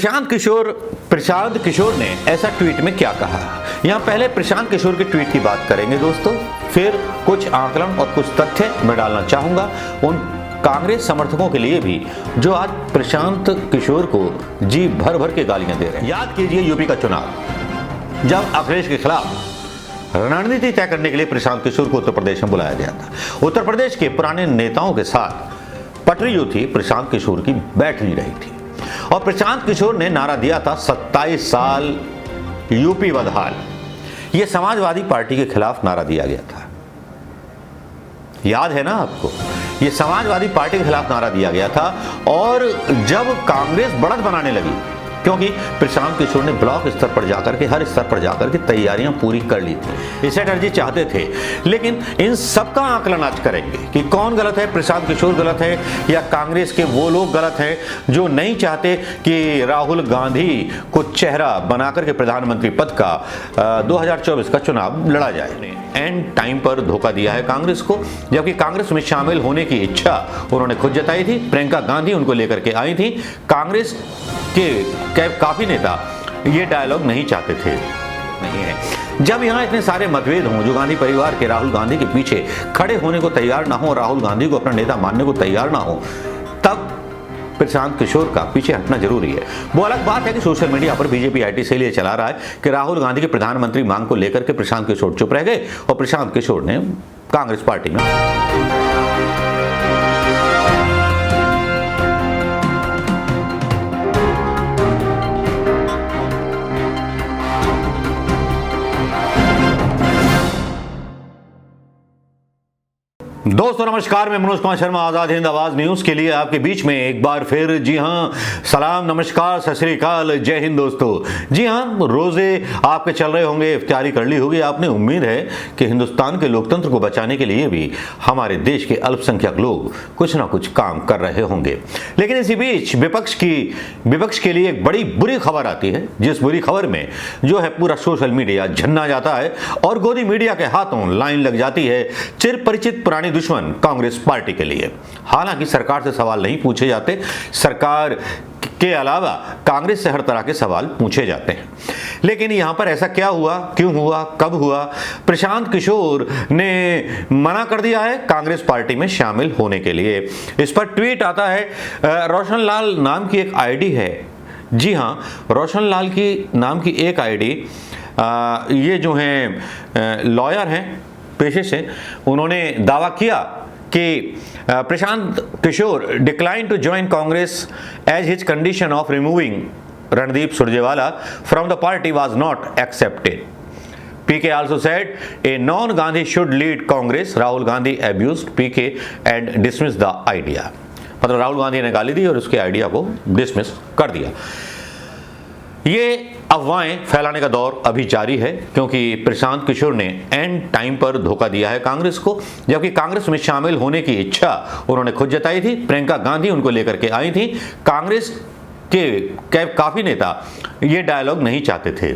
प्रशांत किशोर ने ऐसा ट्वीट में क्या कहा। यहाँ पहले प्रशांत किशोर के ट्वीट की बात करेंगे दोस्तों, फिर कुछ आकलन और कुछ तथ्य मैं डालना चाहूंगा उन कांग्रेस समर्थकों के लिए भी जो आज प्रशांत किशोर को जी भर भर के गालियां दे रहे हैं। याद कीजिए यूपी का चुनाव, जब अखिलेश के खिलाफ रणनीति तय करने के लिए प्रशांत किशोर को उत्तर प्रदेश में बुलाया गया था। उत्तर प्रदेश के पुराने नेताओं के साथ पटरी जो थी प्रशांत किशोर की बैठ नहीं रही थी और प्रशांत किशोर ने नारा दिया था 27 साल यूपी बदहाल। यह समाजवादी पार्टी के खिलाफ नारा दिया गया था, याद है ना आपको। यह समाजवादी पार्टी के खिलाफ नारा दिया गया था और जब कांग्रेस बढ़त बनाने लगी, क्योंकि प्रशांत किशोर ने ब्लॉक स्तर पर जाकर के हर स्तर पर जाकर के तैयारियां पूरी कर ली थी। इसे चटर्जी चाहते थे, लेकिन इन सबका आकलन आज करेंगे कि कौन गलत है, प्रशांत किशोर गलत है या कांग्रेस के वो लोग गलत हैं जो नहीं चाहते कि राहुल गांधी को चेहरा बनाकर के प्रधानमंत्री पद का 2024 का चुनाव लड़ा जाए। एंड टाइम पर धोखा दिया है कांग्रेस को, जबकि कांग्रेस में शामिल होने की इच्छा उन्होंने खुद जताई थी। प्रियंका गांधी उनको लेकर के आई थी। कांग्रेस के काफी नेता ये डायलॉग नहीं चाहते थे। नहीं है, जब यहां इतने सारे मतभेद हों, जो गांधी परिवार के राहुल गांधी के पीछे खड़े होने को तैयार ना हो, राहुल गांधी को अपना नेता मानने को तैयार ना हो, तब प्रशांत किशोर का पीछे हटना जरूरी है। वो अलग बात है कि सोशल मीडिया पर बीजेपी आईटी से लिए चला रहा है कि राहुल गांधी की प्रधानमंत्री मांग को लेकर के प्रशांत किशोर चुप रह गए और प्रशांत किशोर ने कांग्रेस पार्टी में दोस्तों नमस्कार, मैं मनोज कुमार शर्मा आजाद हिंद आवाज न्यूज के लिए आपके बीच में एक बार फिर। जी हां, सलाम नमस्कार सत श्री अकाल, जय हिंद दोस्तों। जी हां, रोजे आपके चल रहे होंगे, इफ्तारी कर ली होगी आपने। उम्मीद है कि हिंदुस्तान के लोकतंत्र को बचाने के लिए भी हमारे देश के अल्पसंख्यक लोग कुछ ना कुछ काम कर रहे होंगे। लेकिन इसी बीच विपक्ष के लिए एक बड़ी बुरी खबर आती है, जिस बुरी खबर में जो है पूरा सोशल मीडिया झन्ना जाता है और गोदी मीडिया के हाथों लाइन लग जाती है चिर परिचित पुरानी दुश्मन कांग्रेस पार्टी के लिए। हालांकि सरकार से सवाल नहीं पूछे जाते, सरकार के अलावा कांग्रेस से हर तरह के सवाल पूछे जाते हैं। लेकिन यहां पर ऐसा क्या हुआ, क्यों हुआ, कब हुआ? प्रशांत किशोर ने मना कर दिया है कांग्रेस पार्टी में शामिल होने के लिए। इस पर ट्वीट आता है, रोशन लाल नाम की एक आईडी है। जी हां, रोशन लाल की नाम की एक आईडी, ये जो हैं लॉयर हैं पेशे से, उन्होंने दावा किया कि Prashant Kishor decline to join Congress as his condition of removing Randeep Surjewala from the party was not accepted. PK also said a non-Gandhi should lead Congress. Rahul Gandhi abused PK and dismissed the idea. मतलब राहुल गांधी ने गाली दी और उसके आइडिया को dismiss कर दिया। ये अफवाहें फैलाने का दौर अभी जारी है, क्योंकि प्रशांत किशोर ने एंड टाइम पर धोखा दिया है कांग्रेस को, जबकि कांग्रेस में शामिल होने की इच्छा उन्होंने खुद जताई थी। प्रियंका गांधी उनको लेकर के आई थी। कांग्रेस के काफी नेता ये डायलॉग नहीं चाहते थे,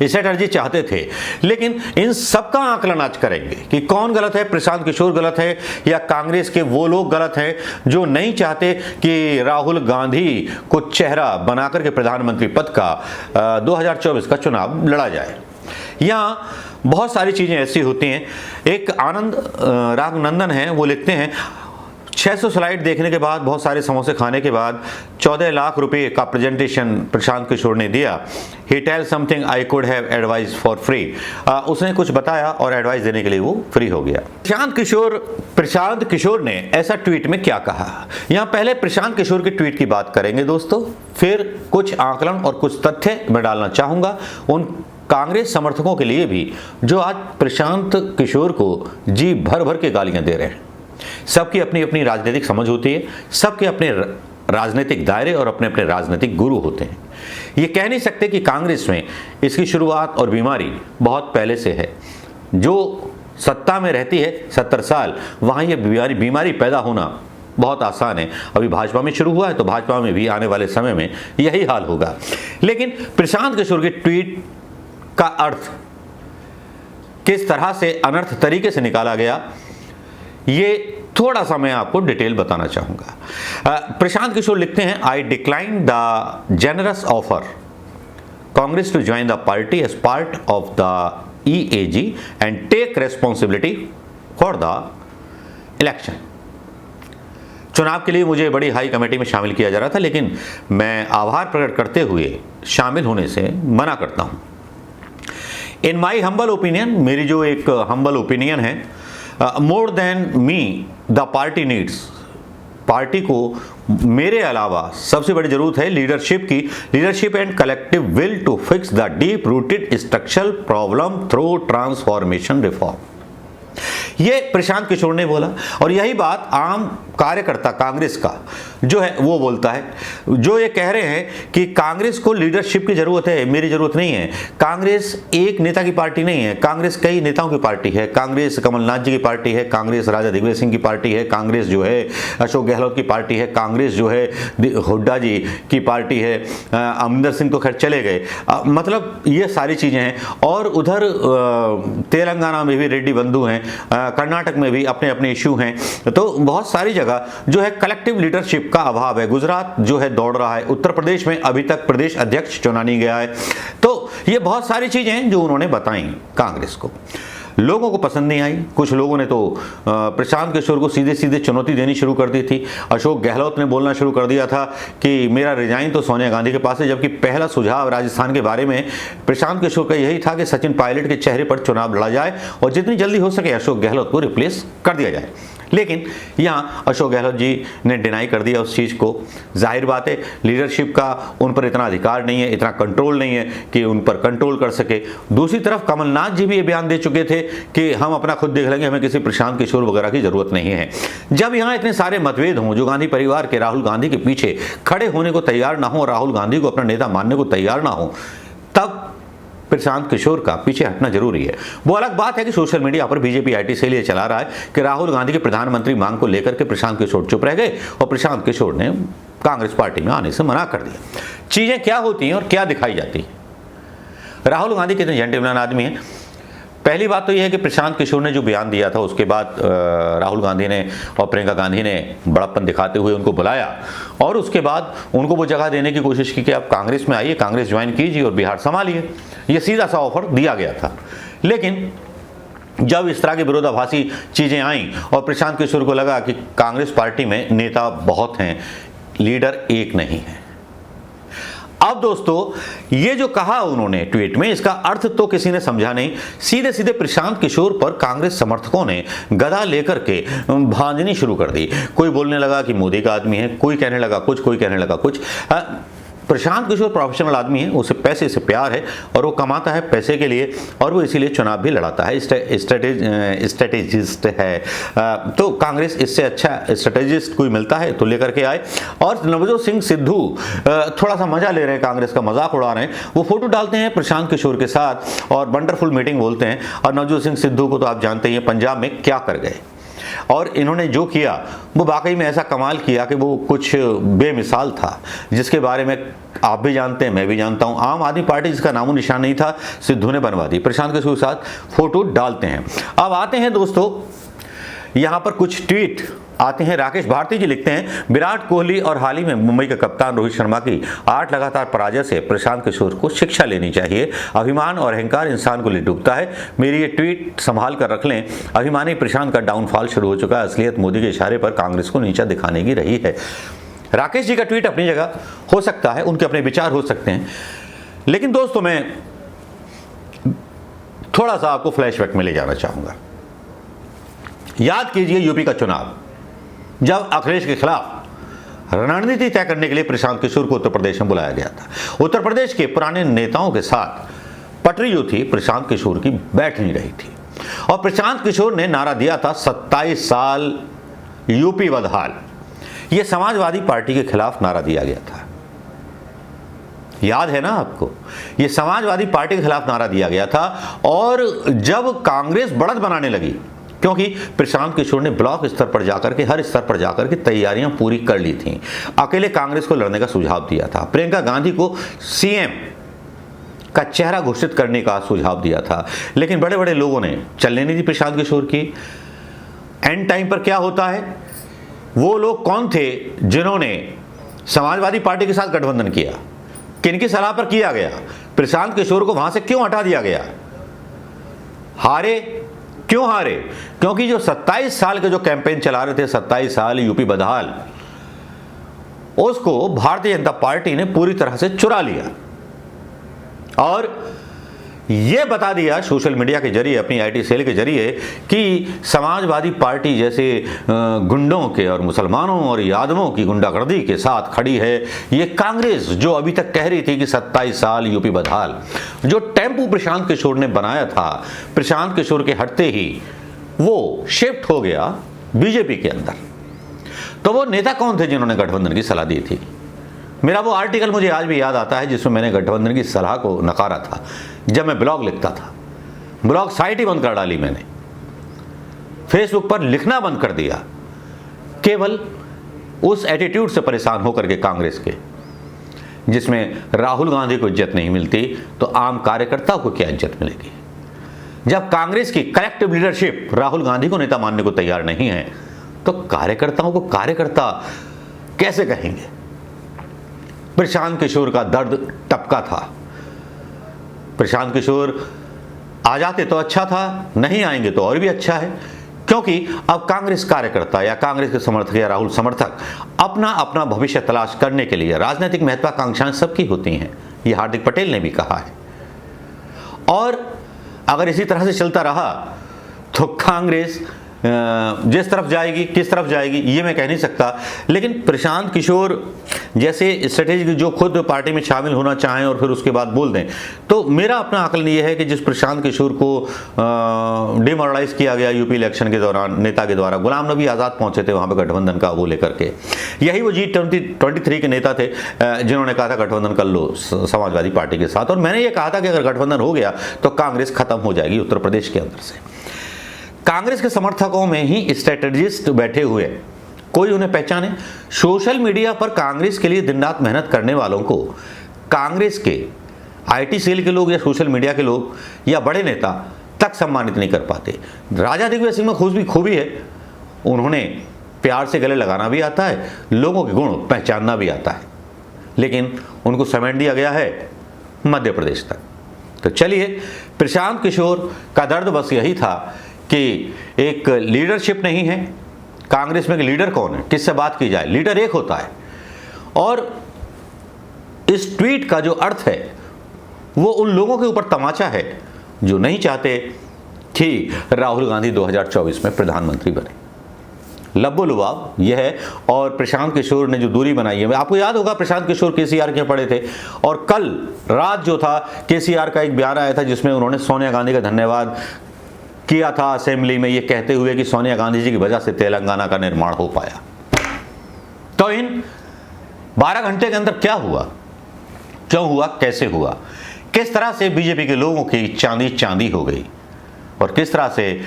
इसे चटर्जी चाहते थे। लेकिन इन सबका आकलन आज करेंगे कि कौन गलत है, प्रशांत किशोर गलत है या कांग्रेस के वो लोग गलत हैं जो नहीं चाहते कि राहुल गांधी को चेहरा बनाकर के प्रधानमंत्री पद का 2024 का चुनाव लड़ा जाए। यहाँ बहुत सारी चीजें ऐसी होती हैं। एक आनंद राघनंदन है, वो लिखते हैं 600 स्लाइड देखने के बाद, बहुत सारे समोसे खाने के बाद 14 लाख रुपए का प्रेजेंटेशन प्रशांत किशोर ने दिया। He tell something I could have advice for free. उसने कुछ बताया और एडवाइस देने के लिए वो फ्री हो गया। प्रशांत किशोर ने ऐसा ट्वीट में क्या कहा। यहाँ पहले प्रशांत किशोर के ट्वीट की बात करेंगे दोस्तों, फिर कुछ आकलन और कुछ तथ्य मैं डालना चाहूंगा उन कांग्रेस समर्थकों के लिए भी जो आज प्रशांत किशोर को जी भर भर के गालियां दे रहे हैं। सबकी अपनी अपनी राजनीतिक समझ होती है, सबके अपने राजनीतिक दायरे और अपने अपने राजनीतिक गुरु होते हैं। ये कह नहीं सकते कि कांग्रेस में इसकी शुरुआत और बीमारी बहुत पहले से है। जो सत्ता में रहती है 70 साल, वहाँ ये बीमारी पैदा होना बहुत आसान है। अभी भाजपा में शुरू हुआ है तो भाजपा में भी आने वाले समय में यही हाल होगा। लेकिन प्रशांत किशोर के ट्वीट का अर्थ किस तरह से अनर्थ तरीके से निकाला गया, ये थोड़ा सा मैं आपको डिटेल बताना चाहूँगा। प्रशांत किशोर लिखते हैं, I decline the generous offer Congress to join the party as part of the EAG and take responsibility for the election. चुनाव के लिए मुझे बड़ी हाई कमेटी में शामिल किया जा रहा था, लेकिन मैं आभार प्रकट करते हुए शामिल होने से मना करता हूँ। इन माई हम्बल ओपिनियन, मेरी जो एक हम्बल ओपिनियन है, more than me the party needs, party को मेरे अलावा सबसे बड़ी जरूरत है लीडरशिप की, leadership and collective will to fix the deep rooted structural problem through transformation reform. ये प्रशांत किशोर ने बोला, और यही बात आम कार्यकर्ता कांग्रेस का जो है वो बोलता है, जो ये कह रहे हैं कि कांग्रेस को लीडरशिप की जरूरत है, मेरी जरूरत नहीं है। कांग्रेस एक नेता की पार्टी नहीं है, कांग्रेस कई नेताओं की पार्टी है। कांग्रेस कमलनाथ जी की पार्टी है, कांग्रेस राजा दिग्विजय सिंह की पार्टी है, कांग्रेस जो है अशोक गहलोत की पार्टी है, कांग्रेस जो है हुड्डा जी की पार्टी है, अमरिंदर सिंह तो खैर चले गए, मतलब ये सारी चीजें हैं। और उधर तेलंगाना में भी रेड्डी बंधु हैं, कर्नाटक में भी अपने अपने इश्यू हैं, तो बहुत सारी जगह जो है कलेक्टिव लीडरशिप का अभाव है। गुजरात जो है दौड़ रहा है, उत्तर प्रदेश में अभी तक प्रदेश अध्यक्ष चुना नहीं गया है। तो ये बहुत सारी चीजें हैं जो उन्होंने बताई कांग्रेस को, लोगों को पसंद नहीं आई। कुछ लोगों ने तो प्रशांत किशोर को सीधे सीधे चुनौती देनी शुरू कर दी थी। अशोक गहलोत ने बोलना शुरू कर दिया था कि मेरा रिजाइन तो सोनिया गांधी के पास है, जबकि पहला सुझाव राजस्थान के बारे में प्रशांत किशोर का यही था कि सचिन पायलट के चेहरे पर चुनाव लड़ा जाए और जितनी जल्दी हो सके अशोक गहलोत को रिप्लेस कर दिया जाए। लेकिन यहाँ अशोक गहलोत जी ने डिनाई कर दिया उस चीज़ को। जाहिर बात है लीडरशिप का उन पर इतना अधिकार नहीं है, इतना कंट्रोल नहीं है कि उन पर कंट्रोल कर सके। दूसरी तरफ कमलनाथ जी भी ये बयान दे चुके थे कि हम अपना खुद देख लेंगे, हमें किसी प्रशांत किशोर वगैरह की जरूरत नहीं है। जब यहाँ इतने सारे मतभेद हों, जो गांधी परिवार के राहुल गांधी के पीछे खड़े होने को तैयार ना हो, राहुल गांधी को अपना नेता मानने को तैयार ना हो, तब प्रशांत किशोर का पीछे हटना जरूरी है। वो अलग बात है कि सोशल मीडिया पर बीजेपी IT सेल ये चला रहा है कि राहुल गांधी के प्रधानमंत्री मांग को लेकर के प्रशांत किशोर चुप रह गए और प्रशांत किशोर ने कांग्रेस पार्टी में आने से मना कर दिया। चीजें क्या होती हैं और क्या दिखाई जाती है। राहुल गांधी कितने जेंटलमैन आदमी हैं। पहली बात तो यह है कि प्रशांत किशोर ने जो बयान दिया था, उसके बाद राहुल गांधी ने और प्रियंका गांधी ने बड़प्पन दिखाते हुए उनको बुलाया और उसके बाद उनको वो जगह देने की कोशिश की कि आप कांग्रेस में आइए, कांग्रेस ज्वाइन कीजिए और बिहार संभालिए। ये सीधा सा ऑफर दिया गया था। लेकिन जब इस तरह की विरोधाभासी चीजें आईं और प्रशांत किशोर को लगा कि कांग्रेस पार्टी में नेता बहुत हैं, लीडर एक नहीं है। अब दोस्तों ये जो कहा उन्होंने ट्वीट में, इसका अर्थ तो किसी ने समझा नहीं। सीधे सीधे प्रशांत किशोर पर कांग्रेस समर्थकों ने गदा लेकर के भांजनी शुरू कर दी। कोई बोलने लगा कि मोदी का आदमी है, कोई कहने लगा कुछ, कोई कहने लगा कुछ। प्रशांत किशोर प्रोफेशनल आदमी है, उसे पैसे से प्यार है और वो कमाता है पैसे के लिए और वो इसीलिए चुनाव भी लड़ाता है, स्ट्रेटेजिस्ट है। तो कांग्रेस इससे अच्छा स्ट्रेटेजिस्ट कोई मिलता है तो लेकर के आए। और नवजोत सिंह सिद्धू थोड़ा सा मजा ले रहे हैं, कांग्रेस का मजाक उड़ा रहे हैं। वो फोटो डालते हैं प्रशांत किशोर के साथ और वंडरफुल मीटिंग बोलते हैं। और नवजोत सिंह सिद्धू को तो आप जानते हैं पंजाब में क्या कर गए, और इन्होंने जो किया वो वाकई में ऐसा कमाल किया कि वो कुछ बेमिसाल था, जिसके बारे में आप भी जानते हैं, मैं भी जानता हूं। आम आदमी पार्टी जिसका नामो निशान नहीं था, सिद्धू ने बनवा दी। प्रशांत किशोर के साथ फोटो डालते हैं। अब आते हैं दोस्तों यहां पर कुछ ट्वीट आते हैं। राकेश भारती जी लिखते हैं, विराट कोहली और हाल ही में मुंबई के कप्तान रोहित शर्मा की 8 लगातार पराजय से प्रशांत किशोर को शिक्षा लेनी चाहिए। अभिमान और अहंकार इंसान को ले डूबता है। मेरी ये ट्वीट संभाल कर रख लें। अभिमानी प्रशांत का डाउनफॉल शुरू हो चुका है। असलियत मोदी के इशारे पर कांग्रेस को नीचा दिखाने की रही है। राकेश जी का ट्वीट अपनी जगह हो सकता है, उनके अपने विचार हो सकते हैं, लेकिन दोस्तों मैं थोड़ा सा आपको फ्लैशबैक में ले जाना चाहूंगा। याद कीजिए यूपी का चुनाव, जब अखिलेश के खिलाफ रणनीति तय करने के लिए प्रशांत किशोर को उत्तर प्रदेश में बुलाया गया था। उत्तर प्रदेश के पुराने नेताओं के साथ पटरी जो थी प्रशांत किशोर की बैठ नहीं रही थी और प्रशांत किशोर ने नारा दिया था 27 साल यूपी बदहाल। यह समाजवादी पार्टी के खिलाफ नारा दिया गया था, याद है ना आपको। यह समाजवादी पार्टी के खिलाफ नारा दिया गया था। और जब कांग्रेस बढ़त बनाने लगी, क्योंकि प्रशांत किशोर ने ब्लॉक स्तर पर जाकर के, हर स्तर पर जाकर के तैयारियां पूरी कर ली थीं, अकेले कांग्रेस को लड़ने का सुझाव दिया था, प्रियंका गांधी को CM का चेहरा घोषित करने का सुझाव दिया था, लेकिन बड़े बड़े लोगों ने चलने नहीं दी प्रशांत किशोर की। एंड टाइम पर क्या होता है, वो लोग कौन थे जिन्होंने समाजवादी पार्टी के साथ गठबंधन किया, किनकी सलाह पर किया गया, प्रशांत किशोर को वहां से क्यों हटा दिया गया, हारे क्यों हारे, क्योंकि जो 27 साल के जो कैंपेन चला रहे थे, 27 साल यूपी बदहाल, उसको भारतीय जनता पार्टी ने पूरी तरह से चुरा लिया और यह बता दिया सोशल मीडिया के जरिए, अपनी आईटी सेल के जरिए, कि समाजवादी पार्टी जैसे गुंडों के और मुसलमानों और यादवों की गुंडागर्दी के साथ खड़ी है ये कांग्रेस, जो अभी तक कह रही थी कि 27 साल यूपी बदहाल। जो टेम्पू प्रशांत किशोर ने बनाया था, प्रशांत किशोर के हटते ही वो शिफ्ट हो गया बीजेपी के अंदर। तो वो नेता कौन थे जिन्होंने गठबंधन की सलाह दी थी? मेरा वो आर्टिकल मुझे आज भी याद आता है जिसमें मैंने गठबंधन की सलाह को नकारा था, जब मैं ब्लॉग लिखता था। ब्लॉग साइट ही बंद कर डाली मैंने, फेसबुक पर लिखना बंद कर दिया, केवल उस एटीट्यूड से परेशान होकर के कांग्रेस के, जिसमें राहुल गांधी को इज्जत नहीं मिलती तो आम कार्यकर्ताओं को क्या इज्जत मिलेगी। जब कांग्रेस की कलेक्टिव लीडरशिप राहुल गांधी को नेता मानने को तैयार नहीं है तो कार्यकर्ताओं को कार्यकर्ता कैसे कहेंगे। प्रशांत किशोर का दर्द टपका था। प्रशांत किशोर आ जाते तो अच्छा था, नहीं आएंगे तो और भी अच्छा है, क्योंकि अब कांग्रेस कार्यकर्ता या कांग्रेस के समर्थक या राहुल समर्थक अपना अपना भविष्य तलाश करने के लिए, राजनीतिक महत्वाकांक्षाएं सबकी होती हैं, ये हार्दिक पटेल ने भी कहा है। और अगर इसी तरह से चलता रहा तो कांग्रेस जिस तरफ जाएगी, किस तरफ जाएगी ये मैं कह नहीं सकता, लेकिन प्रशांत किशोर जैसे स्ट्रेटेजी जो खुद पार्टी में शामिल होना चाहें और फिर उसके बाद बोल दें, तो मेरा अपना आकलन ये है कि जिस प्रशांत किशोर को डिमोरलाइज किया गया यूपी इलेक्शन के दौरान नेता के द्वारा, गुलाम नबी आज़ाद पहुंचे थे वहां पर गठबंधन का वो लेकर के, यही वो G23 के नेता थे जिन्होंने कहा था गठबंधन कर लो समाजवादी पार्टी के साथ। और मैंने ये कहा था कि अगर गठबंधन हो गया तो कांग्रेस खत्म हो जाएगी उत्तर प्रदेश के अंदर से। कांग्रेस के समर्थकों में ही स्ट्रेटेजिस्ट बैठे हुए, कोई उन्हें पहचाने। सोशल मीडिया पर कांग्रेस के लिए दिन रात मेहनत करने वालों को कांग्रेस के आईटी सेल के लोग या सोशल मीडिया के लोग या बड़े नेता तक सम्मानित नहीं कर पाते। राजा दिग्विजय सिंह में खूबी है, उन्होंने प्यार से गले लगाना भी आता है, लोगों के गुण पहचानना भी आता है, लेकिन उनको समेट दिया गया है मध्य प्रदेश तक। तो चलिए, प्रशांत किशोर का दर्द बस यही था कि एक लीडरशिप नहीं है कांग्रेस में। कि लीडर कौन है, किससे बात की जाए, लीडर एक होता है। और इस ट्वीट का जो अर्थ है वो उन लोगों के ऊपर तमाचा है जो नहीं चाहते कि राहुल गांधी 2024 में प्रधानमंत्री बने। लब्बो लुबाब यह है। और प्रशांत किशोर ने जो दूरी बनाई है, आपको याद होगा प्रशांत किशोर केसीआर के पड़े थे, और कल रात जो था केसीआर का एक बयान आया था जिसमें उन्होंने सोनिया गांधी का धन्यवाद किया था असेंबली में, ये कहते हुए कि सोनिया गांधी जी की वजह से तेलंगाना का निर्माण हो पाया। तो इन 12 घंटे के अंदर क्या हुआ, क्यों हुआ, कैसे हुआ, किस तरह से बीजेपी के लोगों की चांदी चांदी हो गई और किस तरह से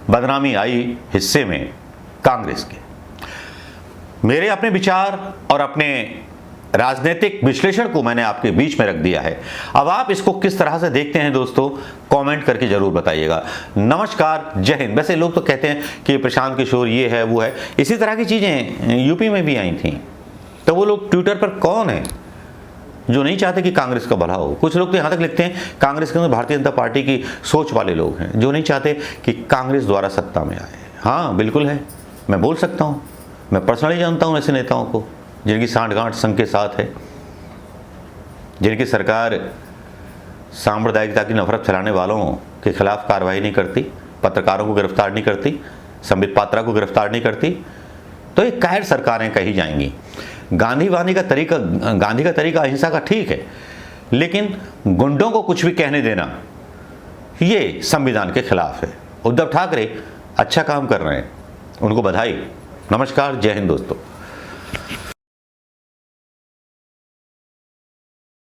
बदनामी आई हिस्से में कांग्रेस के। मेरे अपने विचार और अपने राजनीतिक विश्लेषण को मैंने आपके बीच में रख दिया है। अब आप इसको किस तरह से देखते हैं दोस्तों, कमेंट करके जरूर बताइएगा। नमस्कार, जय हिंद। वैसे लोग तो कहते हैं कि प्रशांत किशोर ये है वो है, इसी तरह की चीजें यूपी में भी आई थी। तो वो लोग ट्विटर पर कौन है जो नहीं चाहते कि कांग्रेस का भला हो। कुछ लोग तो यहाँ तक लिखते हैं कांग्रेस के अंदर भारतीय जनता पार्टी की सोच वाले लोग हैं जो नहीं चाहते कि कांग्रेस द्वारा सत्ता में आए। हाँ बिल्कुल है, मैं बोल सकता हूँ, मैं पर्सनली जानता हूँ ऐसे नेताओं को जिनकी सांठगांठ संघ के साथ है, जिनकी सरकार सांप्रदायिकता की नफरत फैलाने वालों के खिलाफ कार्रवाई नहीं करती, पत्रकारों को गिरफ्तार नहीं करती, संबित पात्रा को गिरफ्तार नहीं करती, तो ये कायर सरकारें कही जाएंगी। गांधी का तरीका अहिंसा का ठीक है, लेकिन गुंडों को कुछ भी कहने देना ये संविधान के खिलाफ है। उद्धव ठाकरे अच्छा काम कर रहे हैं, उनको बधाई। नमस्कार, जय हिंद दोस्तों।